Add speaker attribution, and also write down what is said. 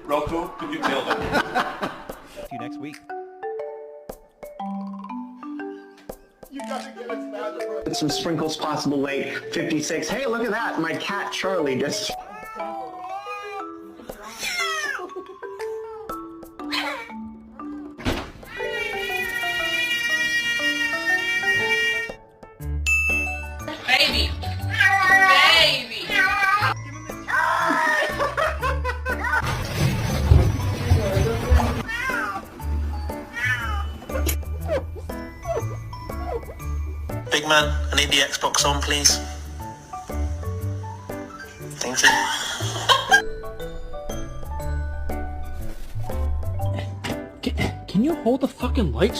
Speaker 1: Rocco, can you tell them?
Speaker 2: See you next week.
Speaker 1: You gotta get us back.
Speaker 3: Some sprinkles possible late. 56. Hey, look at that. My cat Charlie just...
Speaker 4: Baby. Baby.
Speaker 5: Big man, I need the Xbox on, please. Thank you.
Speaker 6: Can you hold the fucking lights?